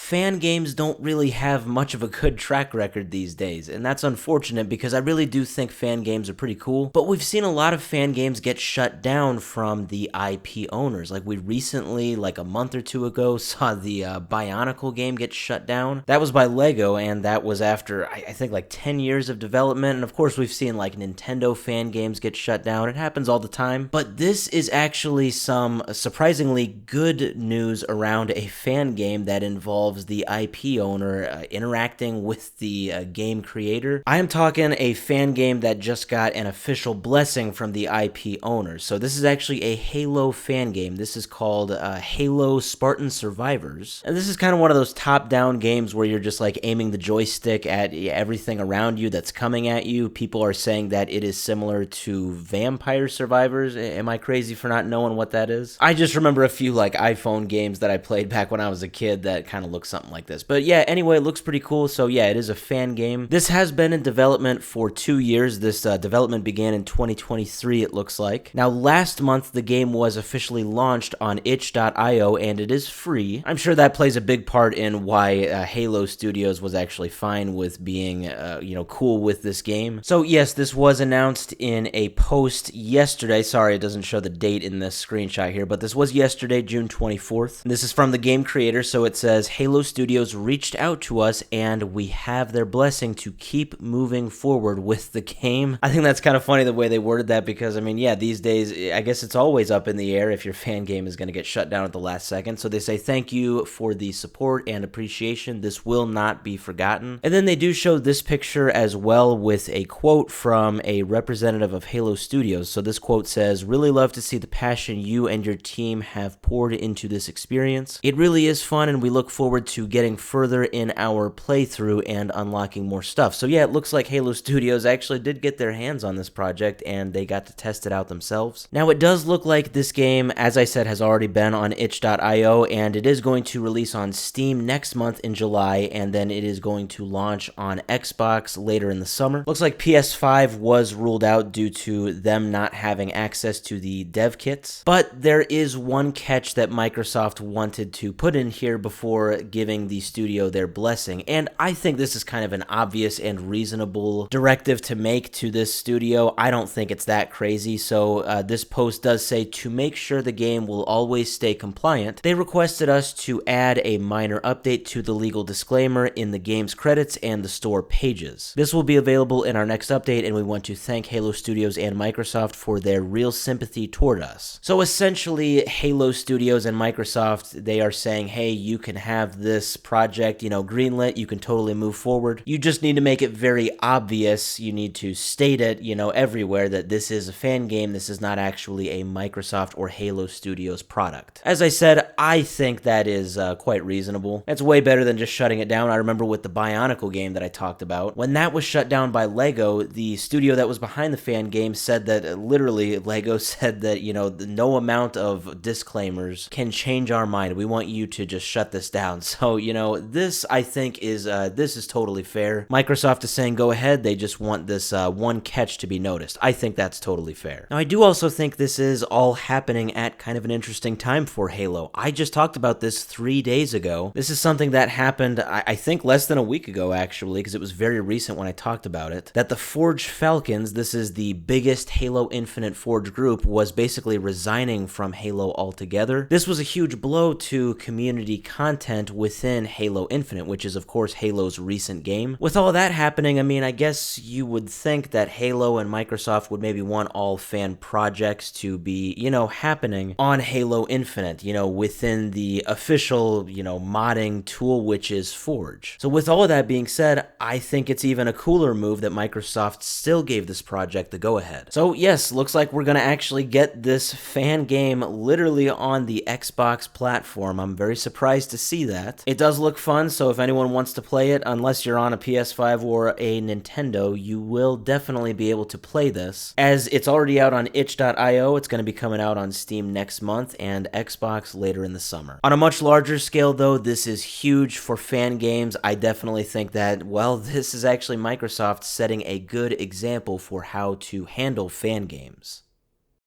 fan games don't really have much of a good track record these days, and that's unfortunate because I really do think fan games are pretty cool, but we've seen a lot of fan games get shut down from the IP owners. Like we recently, like a month or two ago, saw the Bionicle game get shut down. That was by LEGO, and that was after, I think, like 10 years of development, and of course we've seen like Nintendo fan games get shut down. It happens all the time, but this is actually some surprisingly good news around a fan game that involves the IP owner interacting with the game creator. I am talking a fan game that just got an official blessing from the IP owner. So this is actually a Halo fan game. This is called Halo Spartan Survivors. And this is kind of one of those top-down games where you're just like aiming the joystick at everything around you that's coming at you. People are saying that it is similar to Vampire Survivors. Am I crazy for not knowing what that is? I just remember a few like iPhone games that I played back when I was a kid that kind of look something like this. But yeah, anyway, it looks pretty cool. So yeah, it is a fan game. This has been in development for 2 years. This development began in 2023, it looks like. Now, last month, the game was officially launched on itch.io, and it is free. I'm sure that plays a big part in why Halo Studios was actually fine with being, cool with this game. So yes, this was announced in a post yesterday. Sorry, it doesn't show the date in this screenshot here, but this was yesterday, June 24th. This is from the game creator, so it says, Halo Studios reached out to us, and we have their blessing to keep moving forward with the game. I think that's kind of funny the way they worded that because, I mean, yeah, these days, I guess it's always up in the air if your fan game is going to get shut down at the last second. So they say, thank you for the support and appreciation. This will not be forgotten. And then they do show this picture as well with a quote from a representative of Halo Studios. So this quote says, really love to see the passion you and your team have poured into this experience. It really is fun, and we look forward to getting further in our playthrough and unlocking more stuff. So yeah, it looks like Halo Studios actually did get their hands on this project, and they got to test it out themselves. Now, it does look like this game, as I said, has already been on itch.io, and it is going to release on Steam next month in July, and then it is going to launch on Xbox later in the summer. Looks like PS5 was ruled out due to them not having access to the dev kits, but there is one catch that Microsoft wanted to put in here before giving the studio their blessing, and I think this is kind of an obvious and reasonable directive to make to this studio. I don't think it's that crazy. So this post does say, to make sure the game will always stay compliant, they requested us to add a minor update to the legal disclaimer in the game's credits and the store pages. This will be available in our next update, and we want to thank Halo Studios and Microsoft for their real sympathy toward us. So essentially, Halo Studios and Microsoft, they are saying, hey, you can have this project, greenlit, you can totally move forward. You just need to make it very obvious. You need to state it, everywhere that this is a fan game. This is not actually a Microsoft or Halo Studios product. As I said, I think that is quite reasonable. It's way better than just shutting it down. I remember with the Bionicle game that I talked about, when that was shut down by LEGO, the studio that was behind the fan game said that literally LEGO said that, no amount of disclaimers can change our mind. We want you to just shut this down. So, this I think is this is totally fair. Microsoft is saying go ahead. They just want this one catch to be noticed. I think that's totally fair. Now, I do also think this is all happening at kind of an interesting time for Halo. I just talked about this 3 days ago. This is something that happened, I think, less than a week ago, actually, because it was very recent when I talked about it, that the Forge Falcons, this is the biggest Halo Infinite Forge group, was basically resigning from Halo altogether. This was a huge blow to community content within Halo Infinite, which is, of course, Halo's recent game. With all that happening, I mean, I guess you would think that Halo and Microsoft would maybe want all fan projects to be, happening on Halo Infinite, within the official, modding tool, which is Forge. So with all of that being said, I think it's even a cooler move that Microsoft still gave this project the go-ahead. So yes, looks like we're going to actually get this fan game literally on the Xbox platform. I'm very surprised to see that. It does look fun, so if anyone wants to play it, unless you're on a PS5 or a Nintendo, you will definitely be able to play this. As it's already out on itch.io, it's going to be coming out on Steam next month and Xbox later in the summer. On a much larger scale, though, this is huge for fan games. I definitely think that, well, this is actually Microsoft setting a good example for how to handle fan games.